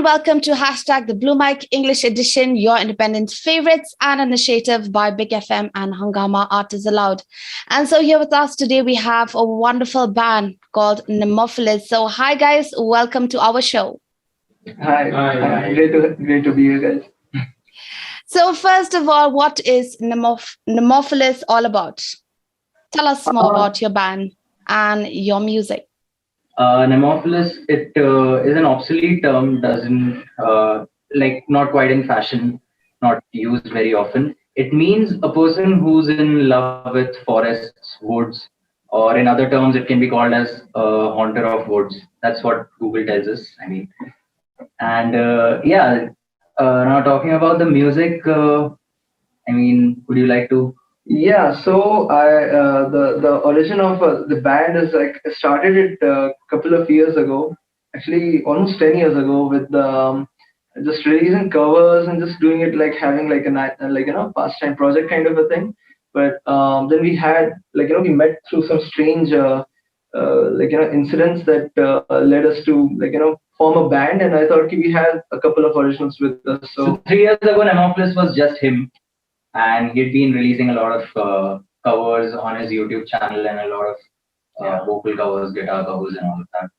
welcome to hashtag the Blue Mic English Edition, your independent favorites and initiative by Big FM and Hungama Art is Allowed. And so here with us today, we have a wonderful band called NEMOPHILIS. So hi guys, welcome to our show. Hi. Great to be here, guys. So first of all, what is NEMOPHILIS all about? Tell us more about your band and your music. Nemophilis, it is an obsolete term, doesn't not quite in fashion, not used very often. It means a person who's in love with forests, woods, or in other terms, it can be called as a haunter of woods. That's what Google tells us. Now talking about the music, would you like to? Yeah, so the origin of the band is started it a couple of years ago, actually almost 10 years ago, with just releasing covers and just doing it like having like a pastime project kind of a thing. But then we had we met through some strange incidents that led us to form a band, and I thought we had a couple of originals with us. So 3 years ago, Mnemopolis was just him. And he'd been releasing a lot of covers on his YouTube channel and a lot of vocal covers, guitar covers, and all of that.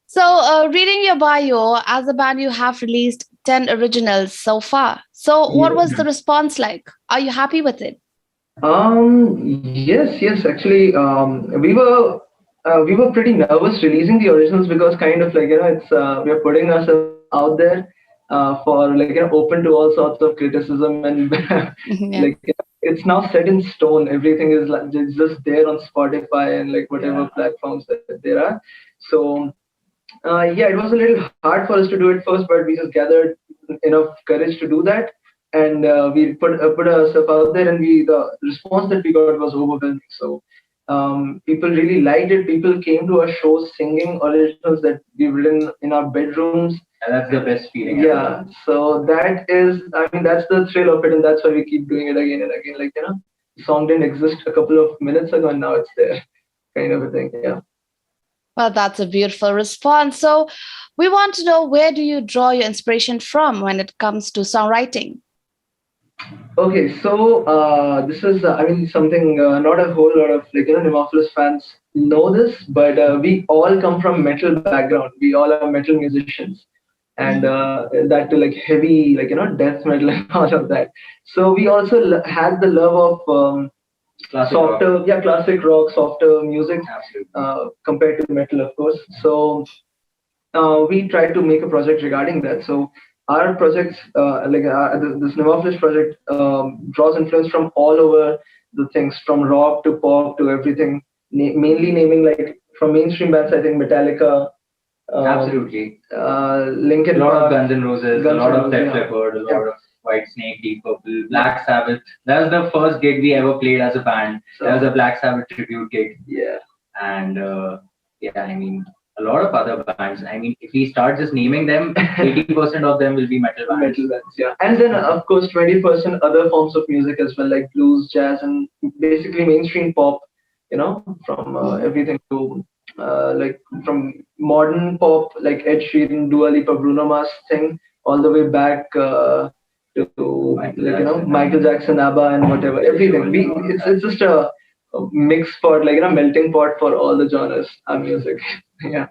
So, reading your bio, as a band, you have released 10 originals so far. So, what was the response like? Are you happy with it? Yes. Actually, we were pretty nervous releasing the originals because kind of it's we are putting ourselves out there. For open to all sorts of criticism, and it's now set in stone. Everything is it's just there on Spotify and whatever platforms that there are. So it was a little hard for us to do it first, but we just gathered enough courage to do that, and we put ourselves out there, and the response that we got was overwhelming. So people really liked it. People came to our shows singing originals that we've written in our bedrooms. And that's the best feeling. Yeah, so that is, that's the thrill of it, and that's why we keep doing it again and again. The song didn't exist a couple of minutes ago, and now it's there, kind of a thing. Yeah. Well, that's a beautiful response. So, we want to know, where do you draw your inspiration from when it comes to songwriting? Okay, so this is, something not a whole lot of Nemopolis fans know this, but we all come from metal background. We all are metal musicians. And that to heavy death metal and all of that. So we also had the love of classic rock, softer music compared to metal, of course. So we tried to make a project regarding that. So our projects this Nemopolis project draws influence from all over the things, from rock to pop to everything, mainly naming from mainstream bands, I think Metallica, absolutely. Linkin Park, a lot of Guns N' Roses, a lot of Def Leppard, a lot of White Snake, Deep Purple, Black Sabbath. That was the first gig we ever played as a band. That was a Black Sabbath tribute gig. Yeah. And a lot of other bands. If we start just naming them, 80% of them will be metal bands. Yeah. And then, of course, 20% other forms of music as well, like blues, jazz, and basically mainstream pop, from everything to from modern pop, like Ed Sheeran, Dua Lipa, Bruno Mars thing, all the way back to Michael Jackson, ABBA, and whatever, everything. It's just a mix for melting pot for all the genres of music. Yeah.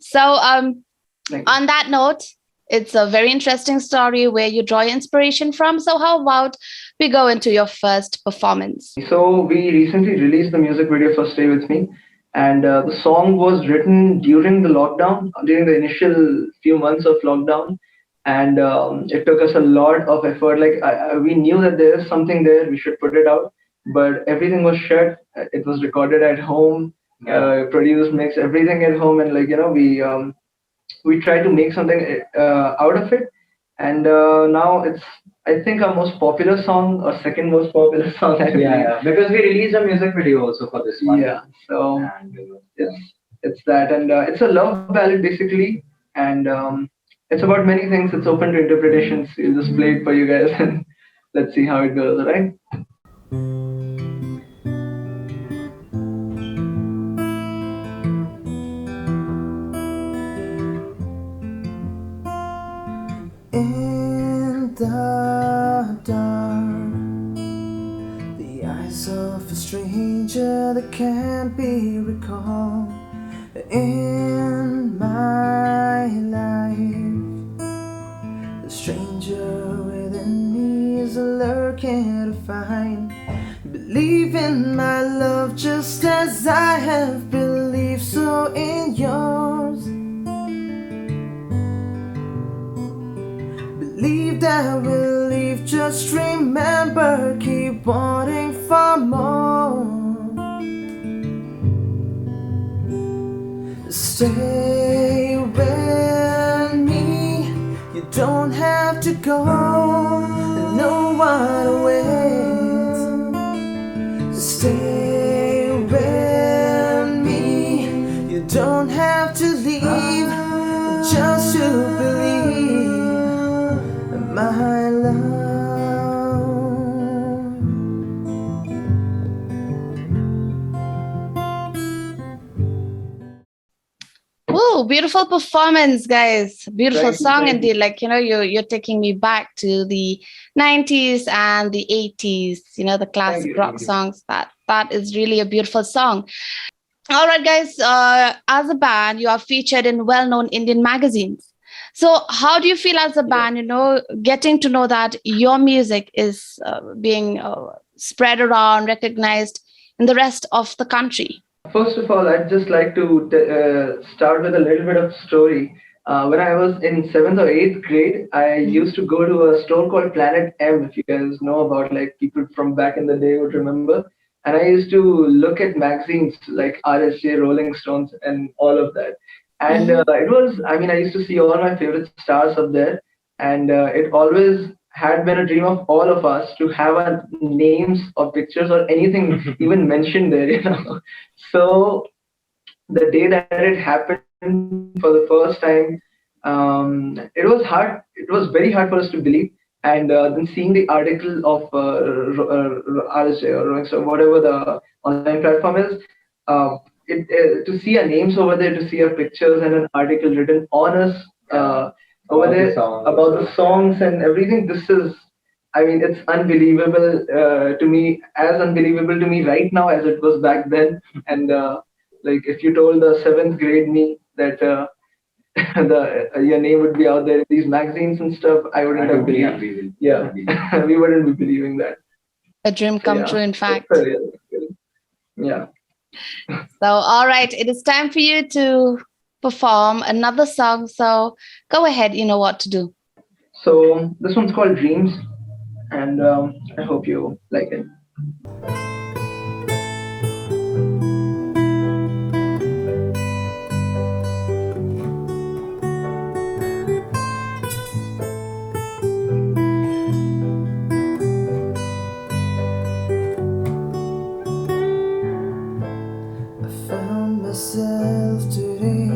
So on that note, it's a very interesting story where you draw your inspiration from. So how about we go into your first performance? So we recently released the music video for Stay With Me. And the song was written during the lockdown, during the initial few months of lockdown. And it took us a lot of effort. We knew that there is something there, we should put it out. But everything was shut. It was recorded at home. Producers mixed everything at home. And we tried to make something out of it. And now it's, I think, our most popular song, or second most popular song. Because we released a music video also for this one. Yeah, so it's that, and it's a love ballad basically, and it's about many things. It's open to interpretations. We'll just play it for you guys, and let's see how it goes. All right. In the dark, the eyes of a stranger that can't be recalled. In my life, the stranger within me is lurking to find. Believe in my love just as I have believed so in yours. Believe that we'll leave, just remember, keep wanting for more. Stay with me, you don't have to go, no one waits. Stay with me, you don't have to leave, just to believe my love. Ooh, beautiful performance, guys. Beautiful Thank you, song thank you. indeed. Like, you're taking me back to the 90s and the 80s, the classic you, rock thank you. songs. That is really a beautiful song. All right, guys, as a band, you are featured in well-known Indian magazines. So how do you feel as a band, getting to know that your music is being spread around, recognized in the rest of the country? First of all, I'd just like to start with a little bit of story. When I was in 7th or 8th grade, I used to go to a store called Planet M, if you guys know about, like, people from back in the day would remember. And I used to look at magazines like RSJ, Rolling Stones, and all of that. And it was, I mean, I used to see all my favorite stars up there. And it always had been a dream of all of us to have our names or pictures or anything even mentioned there. So the day that it happened for the first time, it was hard. It was very hard for us to believe. And then seeing the article of RSJ or Rolling Stone, whatever the online platform is, to see our names over there, to see our pictures and an article written on us over there about the songs and everything. This is, I mean, it's unbelievable to me, as unbelievable to me right now as it was back then. And like, if you told the 7th grade me that your name would be out there in these magazines and stuff, I wouldn't have believed. Yeah, we wouldn't be believing that. A dream come Yeah, true, in fact. it's a real experience. Yeah. So, all right, it is time for you to perform another song. So go ahead, you know what to do. So this one's called Dreams, and I hope you like it. I found myself today,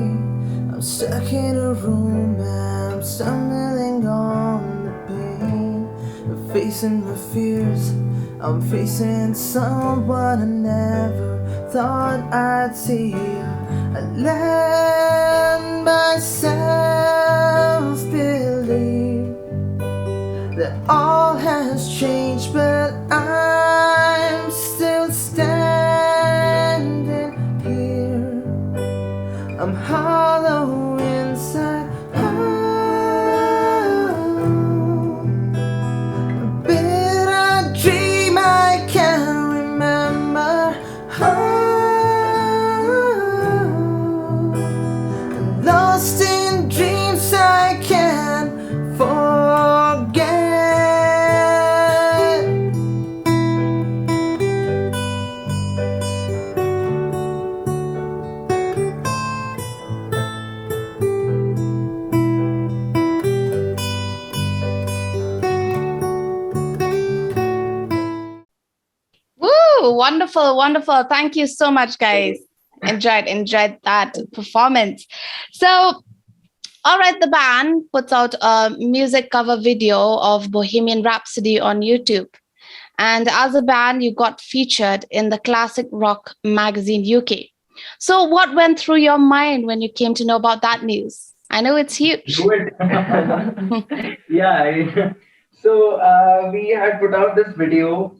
I'm stuck in a room, I'm stumbling on the pain. I'm facing my fears, I'm facing someone I never thought I'd see. I let myself believe that all has changed, but I'm still standing here. I'm hollow inside. A bitter dream I can't remember. Lost in dreams I can't forget. Woo! Wonderful, wonderful. Thank you so much, guys. Enjoyed that performance. So, all right, the band puts out a music cover video of Bohemian Rhapsody on YouTube. And as a band, you got featured in the classic rock magazine UK. So what went through your mind when you came to know about that news? I know it's huge. Do it. Yeah. So we had put out this video.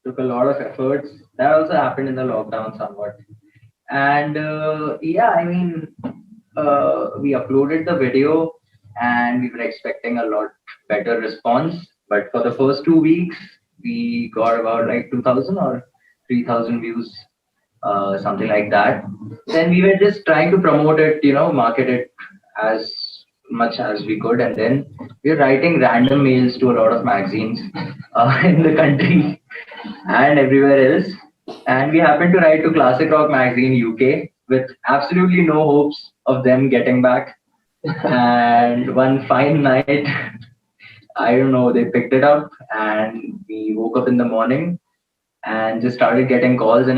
Took a lot of efforts. That also happened in the lockdown somewhat. And yeah, I mean, we uploaded the video and we were expecting a lot better response. But for the first 2 weeks, we got about like 2,000 or 3,000 views, something like that. Then we were just trying to promote it, market it as much as we could. And then we were writing random mails to a lot of magazines in the country and everywhere else. And we happened to write to Classic Rock Magazine UK with absolutely no hopes of them getting back. And one fine night, I don't know, they picked it up and we woke up in the morning and just started getting calls and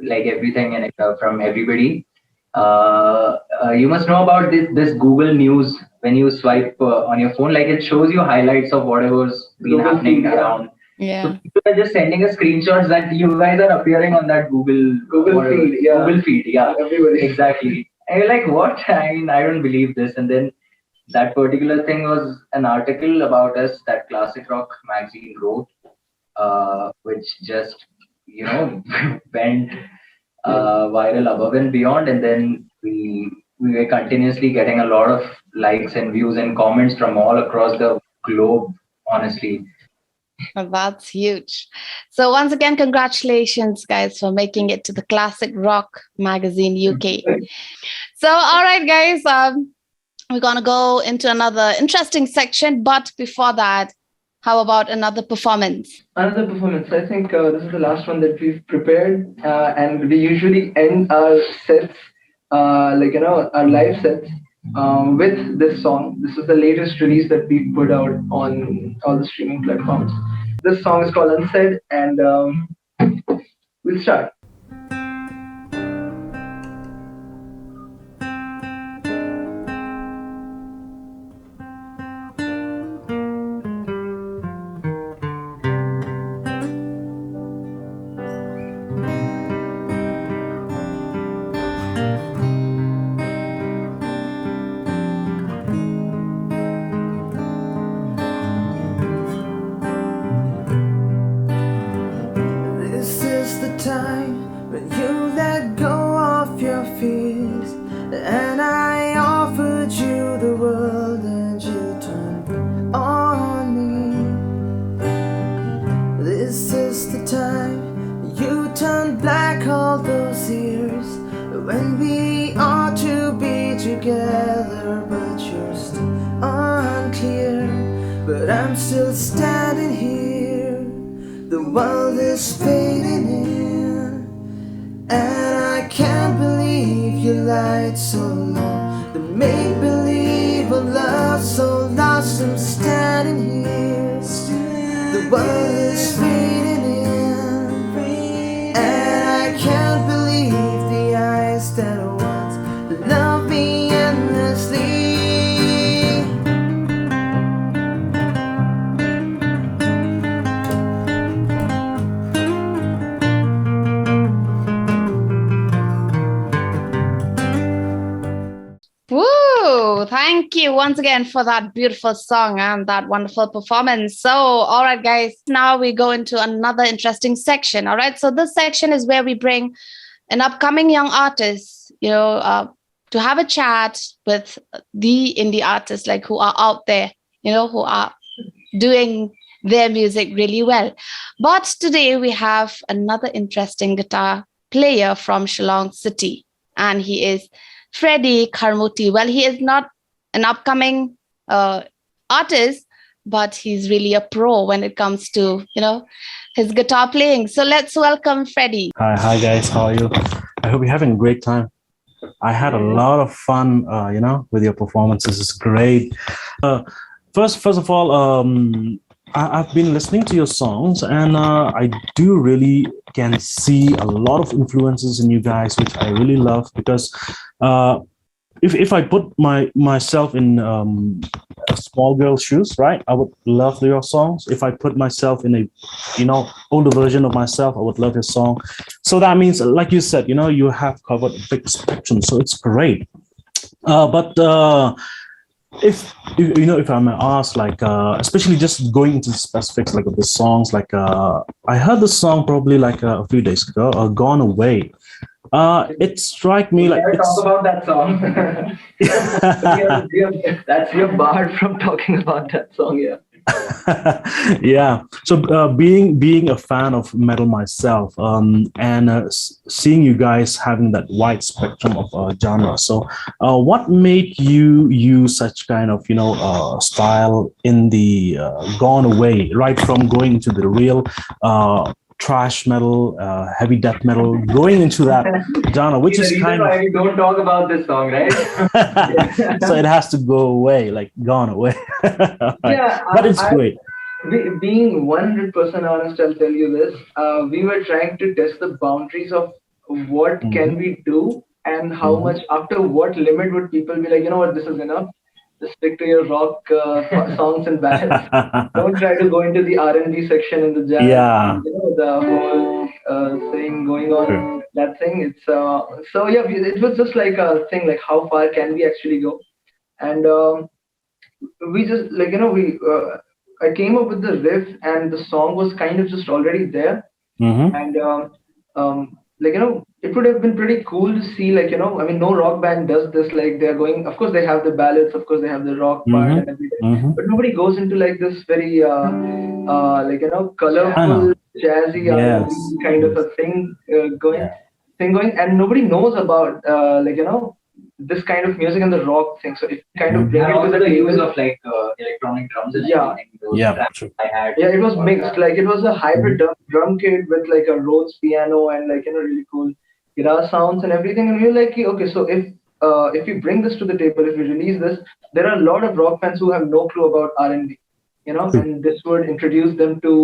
like everything and from everybody. You must know about this Google News. When you swipe on your phone, like it shows you highlights of whatever's been happening around. Yeah. So people are just sending us screenshots that you guys are appearing on that Google feed. Yeah. Google feed. Yeah, Everybody. exactly. And you're like, what? I mean, I don't believe this. And then that particular thing was an article about us that Classic Rock Magazine wrote, which just went viral above and beyond. And then we were continuously getting a lot of likes and views and comments from all across the globe, honestly. Well, that's huge. So once again, congratulations, guys, for making it to the Classic Rock Magazine UK. So, all right, guys, we're going to go into another interesting section. But before that, how about another performance? Another performance. I think this is the last one that we've prepared. And we usually end our sets, our live sets, with this song. This is the latest release that we put out on all the streaming platforms. This song is called Unsaid, and we'll start. Time when you let go of your fears, and I offered you the world and you turned on me. This is the time you turned black all those years, when we ought to be together, but you're still unclear. But I'm still standing here, the world is fading in, and I can't believe you lied so long. The make-believe of love so lost. I'm standing here, the world is fading in, and I can't believe the eyes that once loved me endlessly. Woo! Thank you once again for that beautiful song and that wonderful performance. So, all right, guys, now we go into another interesting section. All right, so this section is where we bring an upcoming young artist, to have a chat with the indie artists, like who are out there, who are doing their music really well. But today we have another interesting guitar player from Shillong City, and he is Freddie Karmuti. Well, he is not an upcoming artist, but he's really a pro when it comes to, his guitar playing. So let's welcome Freddie. Hi guys, how are you? I hope you're having a great time. I had a lot of fun, with your performances. It's great. First of all, I've been listening to your songs, and I do really can see a lot of influences in you guys, which I really love, because if I put myself in a small girl's shoes, right, I would love your songs. If I put myself in a older version of myself, I would love your song. So that means, like you said, you have covered a big spectrum, so it's great. But if if I may ask, like especially just going into the specifics like of the songs, like I heard the song probably like a few days ago, "Gone Away." It struck me like Never talk it's about that song. That's your barred from talking about that song. Yeah. yeah. So being a fan of metal myself, and seeing you guys having that wide spectrum of genre. So what made you use such kind of style in the Gone Away, right from going into the real trash metal, heavy death metal, going into that genre, which The is reason kind why we don't talk about this song, right? of so it has to go away, like gone away. Right. Yeah, But it's great. being 100% honest, I'll tell you this. We were trying to test the boundaries of what can Mhm. we do and how Mhm. much, after what limit would people be like, you know what, this is enough. Just stick to your rock songs and ballads. Don't try to go into the R&B section and the jazz, Yeah. and, the whole thing going Sure. on. That thing. It's so yeah. It was just like a thing, like how far can we actually go? And we just like we I came up with the riff and the song was kind of just already there. Mm-hmm. And like it would have been pretty cool to see, like I mean, no rock band does this. Like they're going, of course they have the ballads, of course they have the rock part Mm-hmm. and everything, Mm-hmm. but nobody goes into like this very like I know. colorful jazzy R&B Yes. kind of Yes. a thing Yeah. going, and nobody knows about this kind of music and the rock thing. So if you kind of Mhm. bring And it to also the the use table. of like electronic drums and Yeah. everything. Those Yeah. tracks True. I had. Yeah, it was mixed. Like it was a hybrid Mhm. drum kit with like a Rhodes piano and like really cool guitar sounds and everything. And we were like, okay, so if we bring this to the table, if we release this, there are a lot of rock fans who have no clue about R&B, True. and this would introduce them to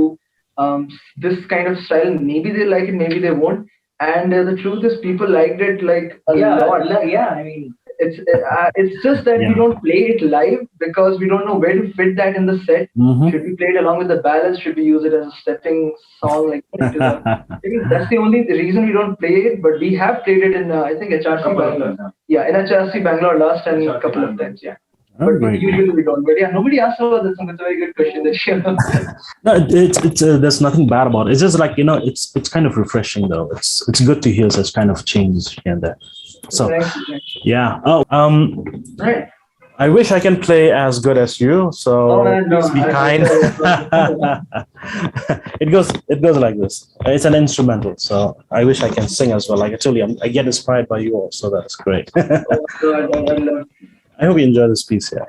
this kind of style. Maybe they like it, maybe they won't. And the truth is, people liked it like a Yeah, lot. yeah. I mean, It's just that we Yeah. don't play it live because we don't know where to fit that in the set. Mm-hmm. Should we play it along with the ballads? Should we use it as a stepping song? Like into the, I think that's the only reason we don't play it. But we have played it in I think HRC Bangalore. Yeah, in HRC Bangalore last time a couple of times. Yeah, Oh, but great. usually we don't. But yeah, nobody asked about this song. It's a very good question this year. No, it's there's nothing bad about it. It's just like it's kind of refreshing though. It's good to hear such kind of changes here and there. So Thank you, thank you. yeah. Right. I wish I can play as good as you. So Oh man, no. please be kind. it goes like this. It's an instrumental, so I wish I can sing as well. Like I told you, I get inspired by you all, so that's great. Oh God, I love. I hope you enjoy this piece here.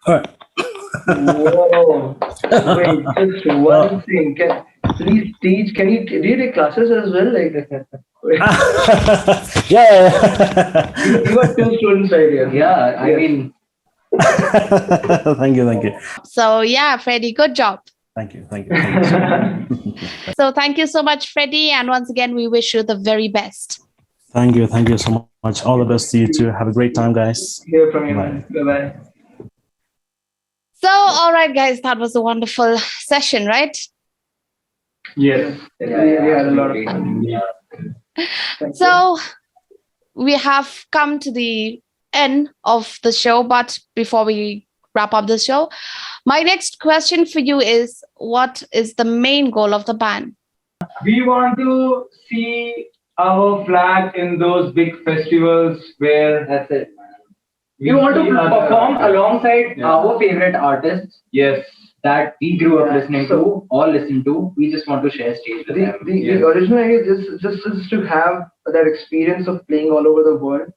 All right. Whoa. Wait, just one thing. Please teach. Do you take classes as well? Yeah. You got two students right here. Yeah, I Yes. mean, Thank you. So yeah, Freddie, good job. Thank you. So thank you so much, Freddie. And once again, we wish you the very best. Thank you so much. All the best to you too. Have a great time, guys. Hear from you, Bye. man. Bye-bye. So, all right, guys, that was a wonderful session, right? Yes. We had a lot of fun. Yeah. Thank you. So we have come to the end of the show, but before we wrap up the show, my next question for you is, what is the main goal of the band? We want to see our flag in those big festivals where That's it. We want to see other- perform alongside Yeah. our favorite artists Yes. that we grew up Yeah, listening so- to, or listen to. We just want to share stage with them. The original idea is just to have that experience of playing all over the world.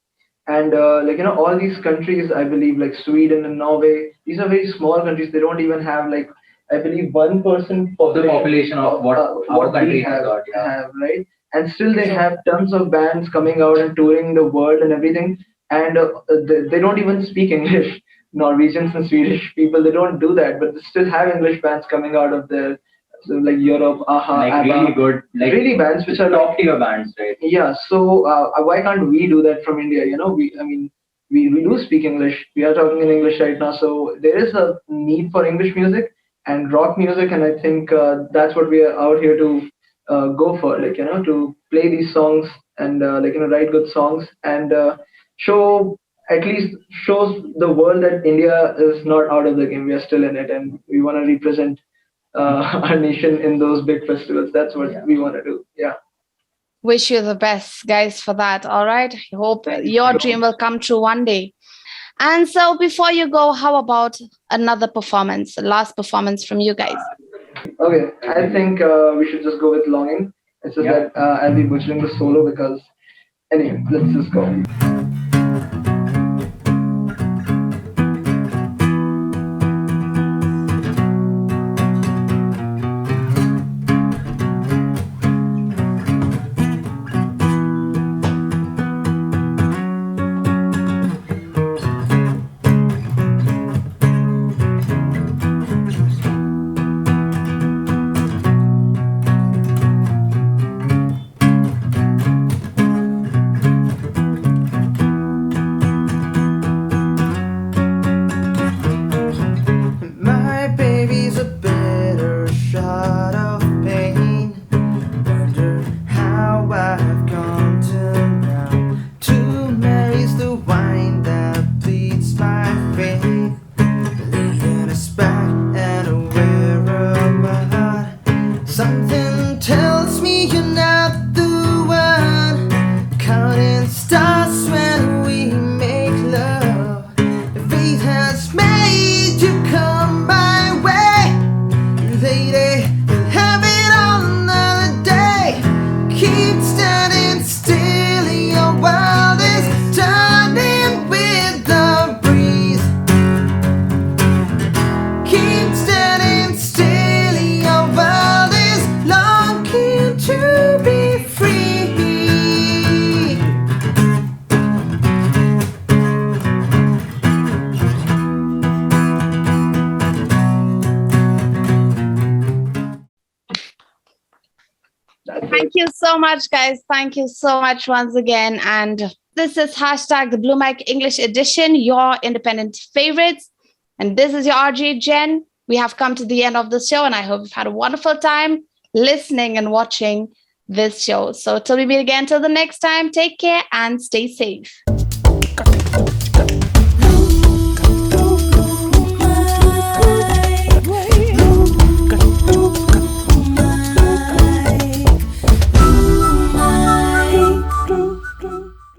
And all these countries, I believe, like Sweden and Norway, these are very small countries. They don't even have, like, I believe, 1% Of the population of what our country we has got, yeah. have, right? And still they have tons of bands coming out and touring the world and everything. And they don't even speak English. Norwegians and Swedish people, they don't do that, but they still have English bands coming out of there, so like Europe, AHA, Like ABBA, really good, like really bands which are top tier bands, right? yeah. So why can't we do that from India? We do speak English. We are talking in English right now, so there is a need for English music and rock music, and I think that's what we are out here to go for. To play these songs and write good songs and at least shows the world that India is not out of the game. We are still in it, and we want to represent our nation in those big festivals. That's what we want to do. Yeah. Wish you the best, guys, for that. All right. I hope Thank your you. dream will come true one day. And so before you go, how about another performance, last performance from you guys? Okay, I think we should just go with Longing. It's just Yeah. that I'll be butchering the solo because, anyway, let's just go. My baby's a bitter shot of pain. Wonder how I've come to now. To Mary's the wine that bleeds my faith. Laid in a spot and aware of my heart. Something tells me you're not the one. Counting stars when we make love. Fate has made you come my way, lady. Have it on another day. Keep standing still, your world is turning with the breeze. Keep standing still, your world is longing to be free. That's it. Thank you so much, guys. Thank you so much once again. And this is hashtag the Blue Mic English Edition, your independent favorites. And this is your RJ Jen. We have come to the end of the show, and I hope you've had a wonderful time listening and watching this show. So till we meet again, till the next time, take care and stay safe.